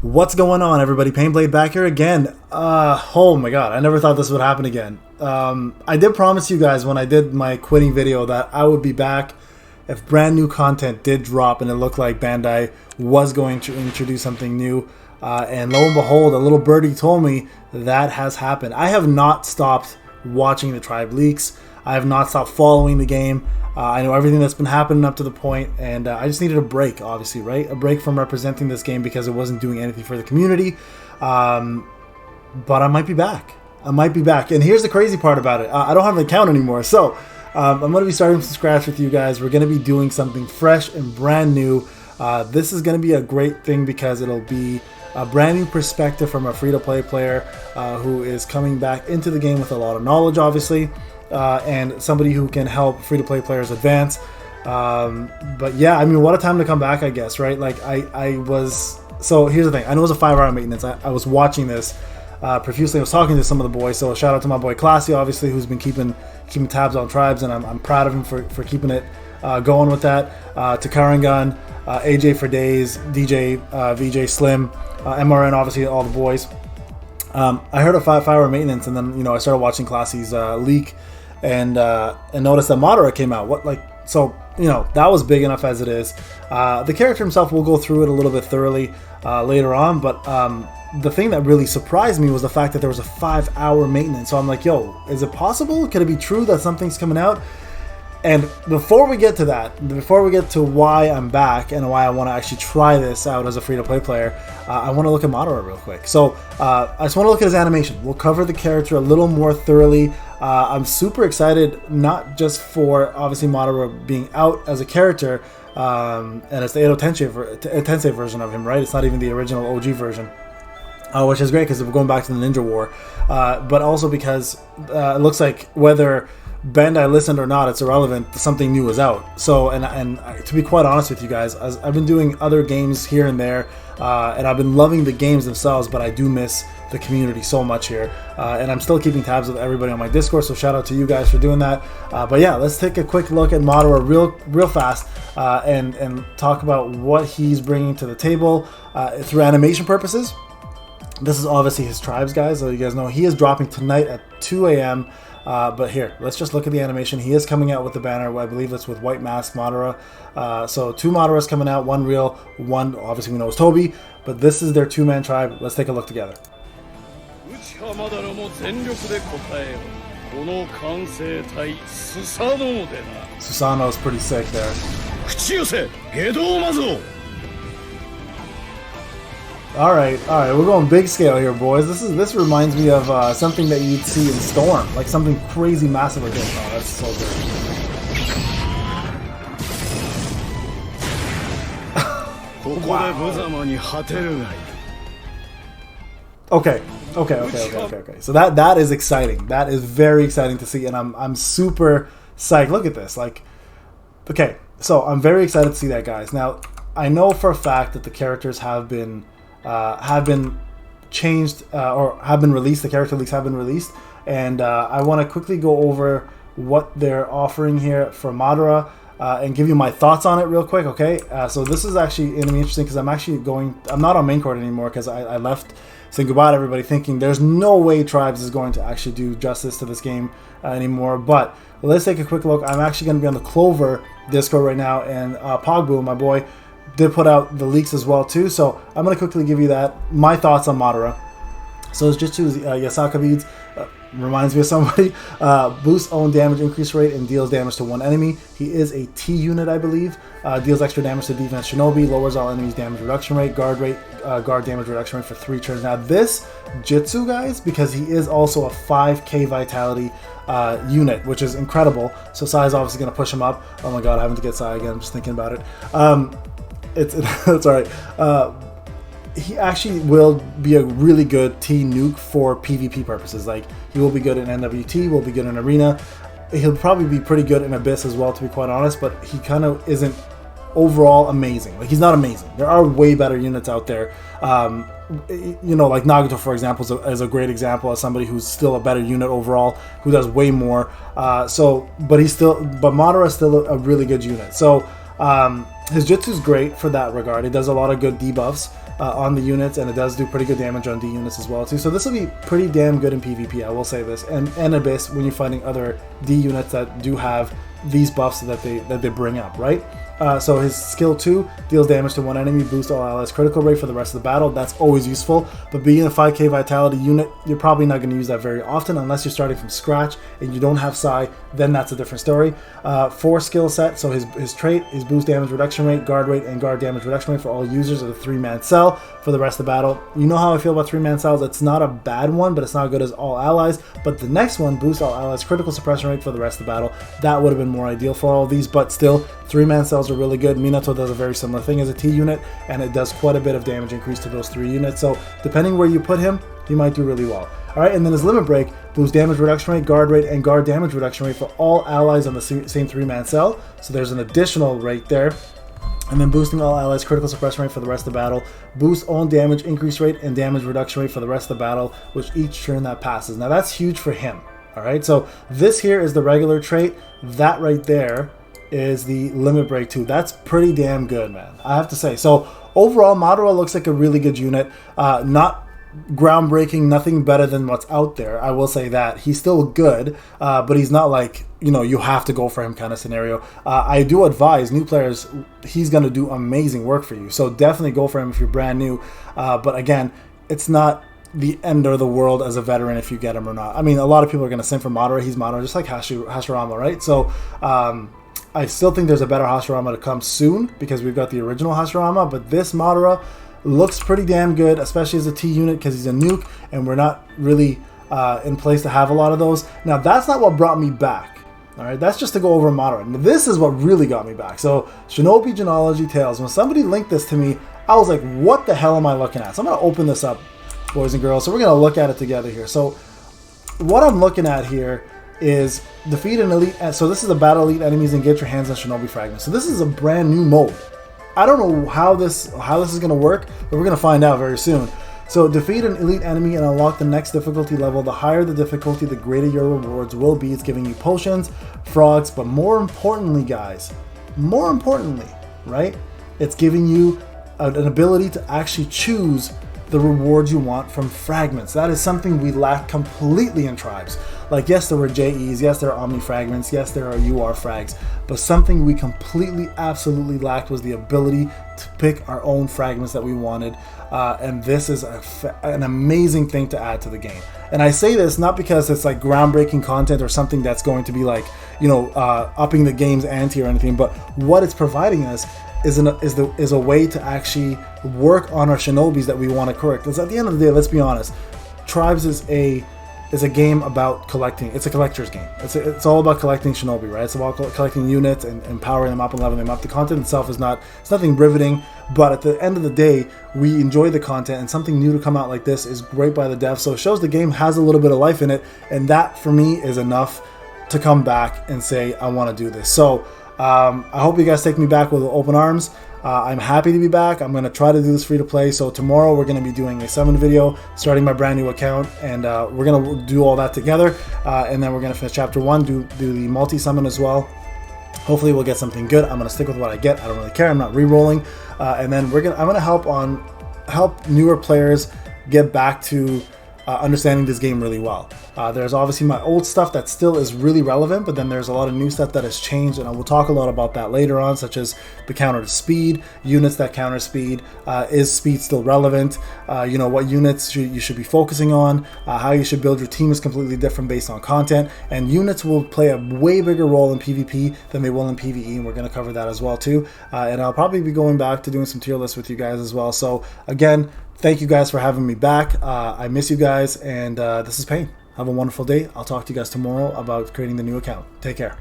What's going on, everybody? Payneblade back here again. Oh my god, I never thought this would happen again. I did promise you guys when I did my quitting video that I would be back if brand new content did drop and it looked like Bandai was going to introduce something new. And lo and behold, a little birdie told me that has happened. I have not stopped watching the Tribe leaks. I have not stopped following the game. I know everything that's been happening up to the point, and I just needed a break, obviously, right? A break from representing this game because it wasn't doing anything for the community. But I might be back. I might be back. And here's the crazy part about it. I don't have an account anymore, so I'm going to be starting from scratch with you guys. We're going to be doing something fresh and brand new. This is going to be a great thing because it'll be a brand new perspective from a free-to-play player who is coming back into the game with a lot of knowledge, obviously. And somebody who can help free-to-play players advance. But yeah, I mean, what a time to come back, I guess, right? Like, I was... So here's the thing. I know it was a 5-hour maintenance. I was watching this profusely. I was talking to some of the boys. So shout out to my boy Classy, obviously, who's been keeping tabs on Tribes, and I'm proud of him for keeping it going with that. To Karangun, AJ for Days, DJ, VJ Slim, MRN, obviously, all the boys. I heard a 5-hour maintenance, and then I started watching Classy's leak. And notice that Madara came out. That was big enough as it is. The character himself, we'll go through it a little bit thoroughly later on, but the thing that really surprised me was the fact that there was a 5-hour maintenance. So I'm like, yo, is it possible? Could it be true that something's coming out? And before we get to that, before we get to why I'm back and why I want to actually try this out as a free-to-play player, I want to look at Madara real quick. So I just want to look at his animation. We'll cover the character a little more thoroughly. I'm super excited, not just for obviously Madara being out as a character, and it's the Edo Tensei version of him, right? It's not even the original OG version, which is great because we're going back to the Ninja War, but also because it looks like whether Bandai listened or not, it's irrelevant. Something new is out. So, and to be quite honest with you guys, I've been doing other games here and there, and I've been loving the games themselves, but I do miss the community so much here, and I'm still keeping tabs with everybody on my Discord, so shout out to you guys for doing that. But yeah, let's take a quick look at Madara real fast, and talk about what he's bringing to the table through animation purposes. This is obviously his Tribes, guys, so you guys know he is dropping tonight at 2 a.m. But here, let's just look at the animation. He is coming out with the banner. I believe it's with White Mask Madara. So 2 Madaras coming out, 1 real, 1 obviously we know is Toby, but this is their 2-man tribe. Let's take a look together. Susanoo is pretty sick there. All right, we're going big scale here, boys. This reminds me of something that you'd see in Storm, like something crazy massive like this. Oh, that's so good. Wow. Okay. So that is exciting. That is very exciting to see, and I'm super psyched. Look at this. Like, okay, so I'm very excited to see that, guys. Now, I know for a fact that the characters have been changed or have been released. The character leaks have been released, and I want to quickly go over what they're offering here for Madara and give you my thoughts on it real quick. Okay, so this is actually going to be interesting because I'm not on main court anymore because I left, saying goodbye to everybody, thinking there's no way Tribes is going to actually do justice to this game anymore. But let's take a quick look. I'm actually going to be on the Clover Discord right now, and Pogbu, my boy, did put out the leaks as well too, so I'm going to quickly give you my thoughts on Madara. So it's just 2 Yasaka beads, reminds me of somebody. Boosts own damage increase rate and deals damage to 1 enemy. He is a T unit, I believe. Deals extra damage to defense Shinobi, lowers all enemies damage reduction rate, guard damage reduction rate for 3 turns. Now this Jitsu, guys, because he is also a 5k vitality unit, which is incredible. So Sai is obviously going to push him up. Oh my god, having to get Sai again, I'm just thinking about it. It's alright. He actually will be a really good T nuke for PvP purposes. Like, he will be good in NWT, will be good in Arena. He'll probably be pretty good in Abyss as well, to be quite honest, but he kind of isn't overall amazing. Like, he's not amazing. There are way better units out there. Like Nagato, for example, is a great example of somebody who's still a better unit overall, who does way more. But Madara is still a really good unit. So His jutsu is great for that regard. It does a lot of good debuffs on the units, and it does do pretty good damage on D units as well too. So this will be pretty damn good in PvP, I will say this. And Abyss, when you're fighting other D units that do have these buffs that they bring up, right? So his skill 2 deals damage to one enemy, boosts all allies critical rate for the rest of the battle. That's always useful, but being a 5k vitality unit, you're probably not going to use that very often unless you're starting from scratch and you don't have Psi, then that's a different story. 4 skill set, so his trait is boost damage reduction rate, guard rate, and guard damage reduction rate for all users of the 3-man cell for the rest of the battle. You know how I feel about 3-man cells. It's not a bad one, but it's not good as all allies. But the next one, boosts all allies critical suppression rate for the rest of the battle. That would have been more ideal for all of these, but still, 3-man cells are really good. Minato does a very similar thing as a T unit, and it does quite a bit of damage increase to those 3 units. So depending where you put him, he might do really well. All right, and then his limit break boosts damage reduction rate, guard rate, and guard damage reduction rate for all allies on the same 3-man cell. So there's an additional rate there. And then boosting all allies critical suppression rate for the rest of the battle. Boost all damage increase rate and damage reduction rate for the rest of the battle, which each turn that passes. Now that's huge for him. All right, so this here is the regular trait. That right there is the limit break too. That's pretty damn good, man, I have to say. So overall, Madara looks like a really good unit. Not groundbreaking, nothing better than what's out there, I will say that. He's still good, but he's not like, you know, you have to go for him kind of scenario. I do advise new players, he's going to do amazing work for you, so definitely go for him if you're brand new. But again, it's not the end of the world as a veteran if you get him or not. I mean, a lot of people are going to sim for Madara. He's Madara, just like Hashirama, right? So I still think there's a better Hashirama to come soon because we've got the original Hashirama, but this Madara looks pretty damn good, especially as a T unit because he's a nuke and we're not really in place to have a lot of those. Now, that's not what brought me back. All right, that's just to go over Madara. Now, this is what really got me back. So, Shinobi Genealogy Tales. When somebody linked this to me, I was like, what the hell am I looking at? So I'm going to open this up, boys and girls. So we're going to look at it together here. So what I'm looking at here is defeat an elite. So this is a battle elite enemies and get your hands on Shinobi fragments. So this is a brand new mode. I don't know how this is going to work, but we're going to find out very soon. So defeat an elite enemy and unlock the next difficulty level. The higher the difficulty, the greater your rewards will be. It's giving you potions, frogs, but more importantly, guys, right? It's giving you an ability to actually choose the rewards you want from fragments. That is something we lack completely in Tribes. Like, yes, there were JEs, yes, there are Omni fragments, yes, there are UR frags, but something we completely, absolutely lacked was the ability to pick our own fragments that we wanted. And this is an amazing thing to add to the game. And I say this not because it's like groundbreaking content or something that's going to be like, you know, upping the game's ante or anything, but what it's providing us is a way to actually work on our shinobis that we want to correct. Because at the end of the day, let's be honest, Tribes is a game about collecting. It's a collector's game. It's all about collecting shinobi, right? It's about collecting units and empowering them up and leveling them up. The content itself it's nothing riveting, but at the end of the day, we enjoy the content, and something new to come out like this is great by the devs. So it shows the game has a little bit of life in it, and that for me is enough to come back and say I want to do this. So I hope you guys take me back with open arms. I'm happy to be back. I'm going to try to do this free to play. So tomorrow we're going to be doing a summon video, starting my brand new account, and we're going to do all that together. And then we're going to finish chapter 1, do the multi-summon as well. Hopefully we'll get something good. I'm going to stick with what I get. I don't really care. I'm not re-rolling. And then I'm going to help newer players get back to understanding this game really well. There's obviously my old stuff that still is really relevant, but then there's a lot of new stuff that has changed, and I will talk a lot about that later on, such as the counter to speed, units that counter speed. Is speed still relevant? You know, what units you should be focusing on, how you should build your team is completely different based on content, and units will play a way bigger role in PvP than they will in PvE, and we're going to cover that as well too. And I'll probably be going back to doing some tier lists with you guys as well. So again, thank you guys for having me back. I miss you guys, and this is Payne. Have a wonderful day. I'll talk to you guys tomorrow about creating the new account. Take care.